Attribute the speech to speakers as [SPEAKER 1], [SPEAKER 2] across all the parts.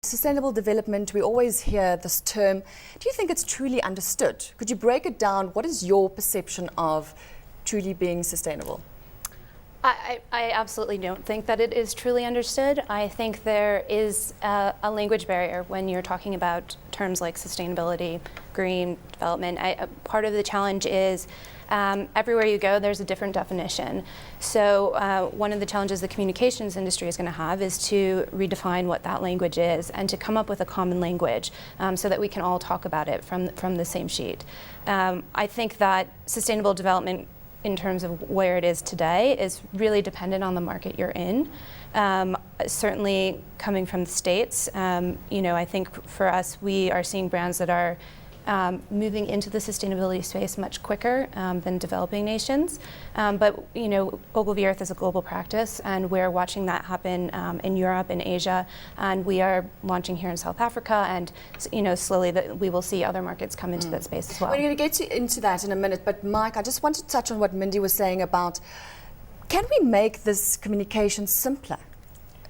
[SPEAKER 1] Sustainable development, we always hear this term. Do you think it's truly understood? Could you break it down? What is your perception of truly being sustainable?
[SPEAKER 2] I absolutely don't think that it is truly understood. I think there is a language barrier when you're talking about terms like sustainability, green development. Part of the challenge is everywhere you go, there's a different definition. So one of the challenges the communications industry is going to have is to redefine what that language is and to come up with a common language so that we can all talk about it from the same sheet. I think that sustainable development in terms of where it is today is really dependent on the market you're in. Certainly coming from the States, I think for us, we are seeing brands that are moving into the sustainability space much quicker than developing nations. But OgilvyEarth is a global practice, and we're watching that happen in Europe and Asia, and we are launching here in South Africa, and slowly we will see other markets come into that space as well.
[SPEAKER 1] We're going to get into that in a minute, but Mike, I just want to touch on what Mindy was saying about, can we make this communication simpler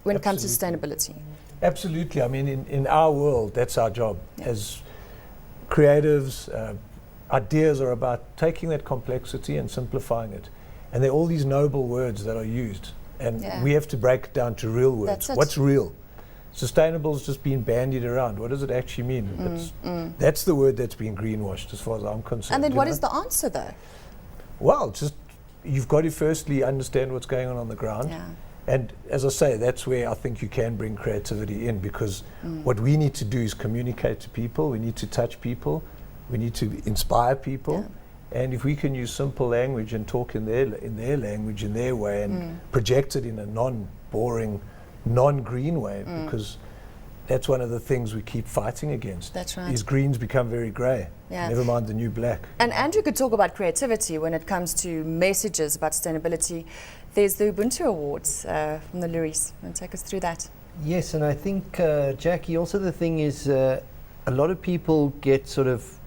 [SPEAKER 1] when it comes to sustainability?
[SPEAKER 3] Absolutely. I mean, in our world, that's our job. As creatives, ideas are about taking that complexity and simplifying it. And there are all these noble words that are used. And we have to break it down to real words. What's real? Sustainable has just been bandied around. What does it actually mean? That's the word that's been greenwashed as far as I'm concerned.
[SPEAKER 1] And then what is the answer though?
[SPEAKER 3] Well, just you've got to firstly understand what's going on the ground.
[SPEAKER 1] Yeah.
[SPEAKER 3] And as I say, that's where I think you can bring creativity in, because what we need to do is communicate to people, we need to touch people, we need to inspire people. And if we can use simple language and talk in their language, in their way, and project it in a non-boring, non-green way, because that's one of the things we keep fighting against.
[SPEAKER 1] That's right.
[SPEAKER 3] Is greens become very grey. Never mind the new black.
[SPEAKER 1] And Andrew could talk about creativity when it comes to messages about sustainability. There's the Ubuntu Awards from the Loeries. Want to take us through that?
[SPEAKER 4] Yes, and I think, Jackie, also the thing is a lot of people get sort of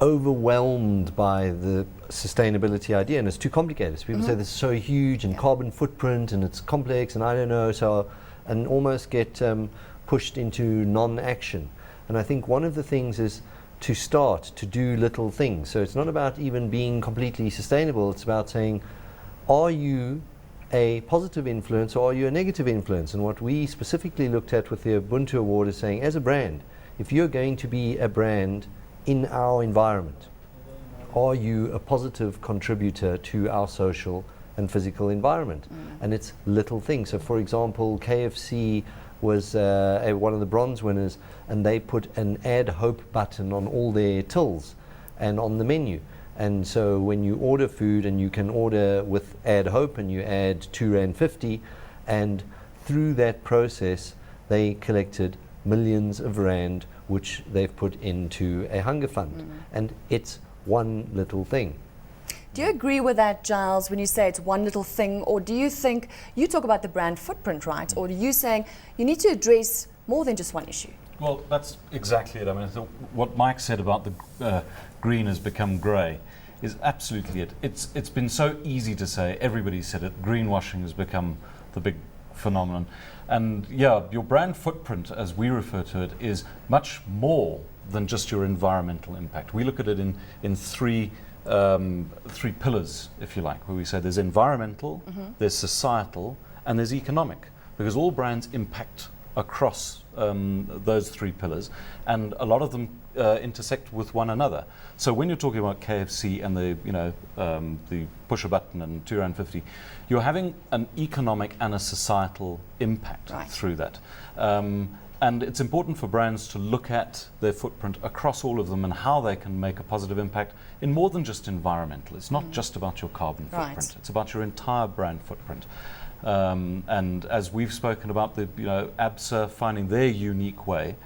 [SPEAKER 4] overwhelmed by the sustainability idea, and it's too complicated. So people say this is so huge and carbon footprint and it's complex and I don't know, and almost get pushed into non-action. And I think one of the things is to start to do little things. So it's not about even being completely sustainable, it's about saying, are you a positive influence or are you a negative influence? And what we specifically looked at with the Ubuntu Award is saying, as a brand, if you're going to be a brand in our environment, are you a positive contributor to our social and physical environment? And it's little things. So for example, KFC was one of the bronze winners, and they put an Add Hope button on all their tills and on the menu. And so when you order food, and you can order with Add Hope, and you add £2.50, and through that process they collected millions of rand, which they've put into a hunger fund. And it's one little thing.
[SPEAKER 1] Do you agree with that, Giles, when you say it's one little thing, or do you think, you talk about the brand footprint, right? Or are you saying you need to address more than just one issue?
[SPEAKER 5] Well, that's exactly it. I mean, what Mike said about the green has become grey is absolutely it. It's been so easy to say, everybody said it, greenwashing has become the big phenomenon. And yeah, your brand footprint, as we refer to it, is much more than just your environmental impact. We look at it in three pillars, if you like, where we say there's environmental, there's societal, and there's economic, because all brands impact across those three pillars, and a lot of them intersect with one another. So when you're talking about KFC and the push a button and £2.50, you're having an economic and a societal impact through that. And it's important for brands to look at their footprint across all of them and how they can make a positive impact in more than just environmental. It's not just about your carbon footprint. It's about your entire brand footprint. And as we've spoken about, the ABSA finding their unique way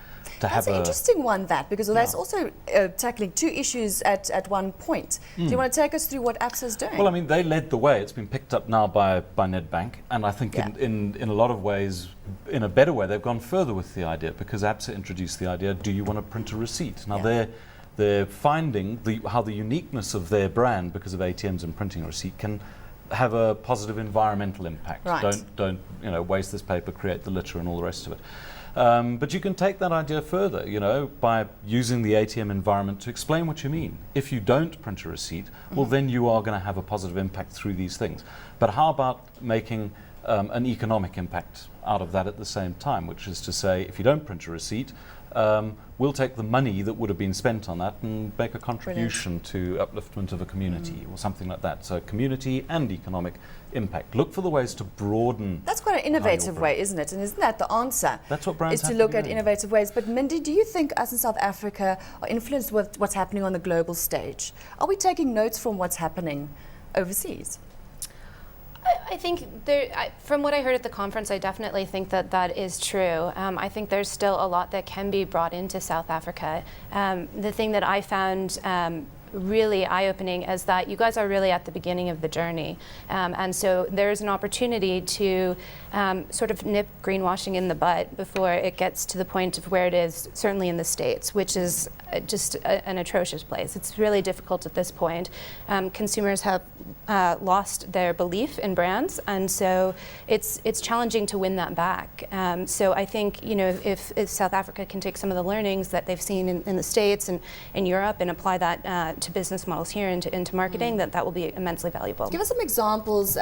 [SPEAKER 5] to have
[SPEAKER 1] an interesting one, because that's also tackling two issues at one point. Do you want to take us through what ABSA is doing?
[SPEAKER 5] Well, I mean, they led the way. It's been picked up now by Nedbank, and I think in a lot of ways, in a better way, they've gone further with the idea, because ABSA introduced the idea, do you want to print a receipt? Now they're finding how the uniqueness of their brand, because of ATMs and printing a receipt, can have a positive environmental impact. Don't waste this paper, create the litter and all the rest of it. But you can take that idea further, you know, by using the ATM environment to explain what you mean. If you don't print a receipt, well, then you are going to have a positive impact through these things. But how about making an economic impact out of that at the same time, which is to say, if you don't print a receipt, we'll take the money that would have been spent on that and make a contribution to upliftment of a community or something like that. So community and economic impact. Look for the ways to broaden.
[SPEAKER 1] That's quite an innovative way, isn't it? And isn't that the answer?
[SPEAKER 5] That's what brands
[SPEAKER 1] is to
[SPEAKER 5] have
[SPEAKER 1] look
[SPEAKER 5] be
[SPEAKER 1] at
[SPEAKER 5] doing.
[SPEAKER 1] innovative ways. But Mindy, do you think us in South Africa are influenced with what's happening on the global stage? Are we taking notes from what's happening overseas?
[SPEAKER 2] I think from what I heard at the conference, I definitely think that that is true. I think there's still a lot that can be brought into South Africa. The thing that I found really eye-opening is that you guys are really at the beginning of the journey. And so there's an opportunity to sort of nip greenwashing in the bud before it gets to the point of where it is, certainly in the States, which is just an atrocious place. It's really difficult at this point. Consumers have lost their belief in brands, and so it's challenging to win that back. So I think, you know, if South Africa can take some of the learnings that they've seen in the States and in Europe and apply that to business models here into marketing, that will be immensely valuable.
[SPEAKER 1] Give us some examples,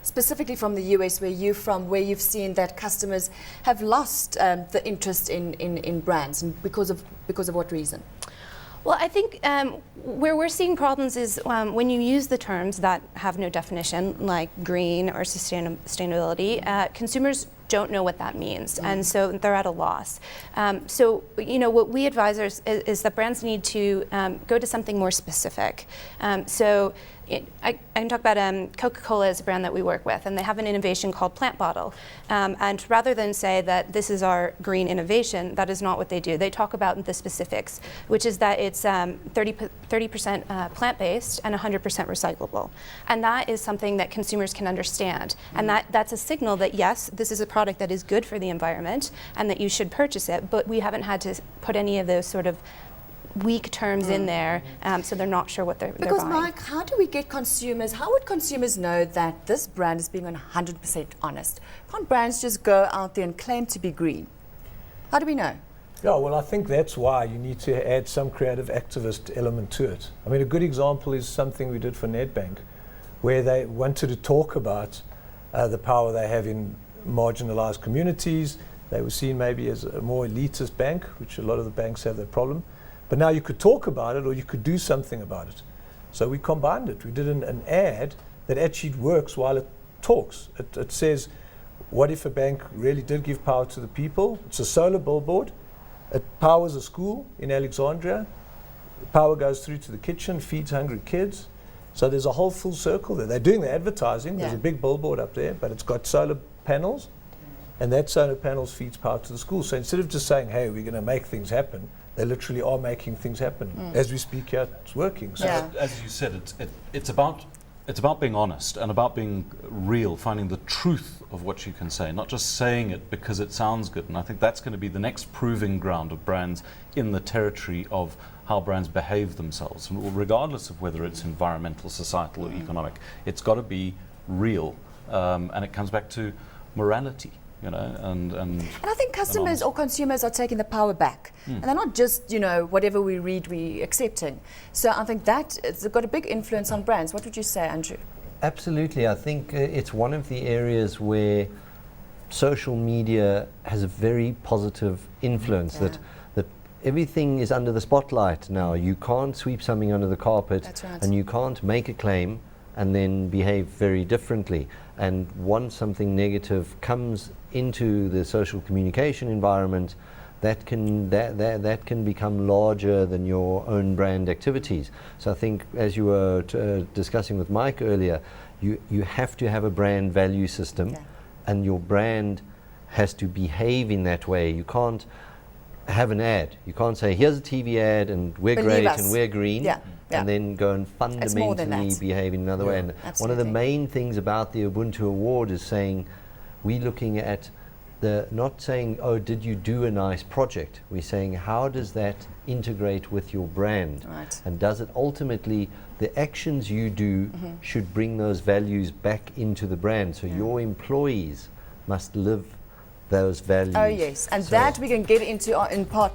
[SPEAKER 1] specifically from the US, where you're from, where you've seen that customers have lost the interest in brands, and because of what reason?
[SPEAKER 2] Well, I think where we're seeing problems is when you use the terms that have no definition, like green or sustainability, consumers don't know what that means, and so they're at a loss. So, you know, what we advise is that brands need to go to something more specific. I can talk about Coca-Cola is a brand that we work with, and they have an innovation called Plant Bottle. And rather than say that this is our green innovation, that is not what they do. They talk about the specifics, which is that it's 30% plant-based and 100% recyclable. And that is something that consumers can understand. And that's a signal that, yes, this is a product that is good for the environment and that you should purchase it, but we haven't had to put any of those sort of weak terms in there, so they're not sure what they're buying.
[SPEAKER 1] Because Mike, how do we get consumers, how would consumers know that this brand is being 100% honest? Can't brands just go out there and claim to be green? How do we know?
[SPEAKER 3] Yeah, well, I think that's why you need to add some creative activist element to it. I mean, a good example is something we did for Nedbank, where they wanted to talk about the power they have in marginalized communities. They were seen maybe as a more elitist bank, which a lot of the banks have that problem. But now you could talk about it, or you could do something about it. So we combined it. We did an ad that actually works while it talks. It says, what if a bank really did give power to the people? It's a solar billboard. It powers a school in Alexandria. The power goes through to the kitchen, feeds hungry kids. So there's a whole full circle there. They're doing the advertising. There's a big billboard up there, but it's got solar panels, and that solar panels feeds power to the school. So instead of just saying, hey, we're going to make things happen, they literally are making things happen. As we speak here, it's working. So
[SPEAKER 5] As you said, it's about being honest and about being real, finding the truth of what you can say, not just saying it because it sounds good. And I think that's going to be the next proving ground of brands in the territory of how brands behave themselves, regardless of whether it's environmental, societal, or economic. It's got to be real, and it comes back to morality. You know, and
[SPEAKER 1] I think customers or consumers are taking the power back. And they're not just, you know, whatever we read, we accepting. So I think that it's got a big influence on brands. What would you say, Andrew?
[SPEAKER 4] Absolutely. I think it's one of the areas where social media has a very positive influence, that everything is under the spotlight now. You can't sweep something under the carpet.
[SPEAKER 1] That's right.
[SPEAKER 4] And you can't make a claim and then behave very differently. And once something negative comes into the social communication environment, that can become larger than your own brand activities. So I think, as you were discussing with Mike earlier, you have to have a brand value system, and your brand has to behave in that way. You can't have an ad. You can't say, here's a TV ad and we're
[SPEAKER 1] Believe
[SPEAKER 4] great
[SPEAKER 1] us.
[SPEAKER 4] and we're green. And then go and fundamentally behave in another way. And one of the main things about the Ubuntu Award is saying, we're looking at not saying, oh, did you do a nice project? We're saying, how does that integrate with your brand?
[SPEAKER 1] Right.
[SPEAKER 4] And does it ultimately, the actions you do should bring those values back into the brand. So your employees must live those values.
[SPEAKER 1] Oh yes, and
[SPEAKER 4] So-
[SPEAKER 1] that we can get into in part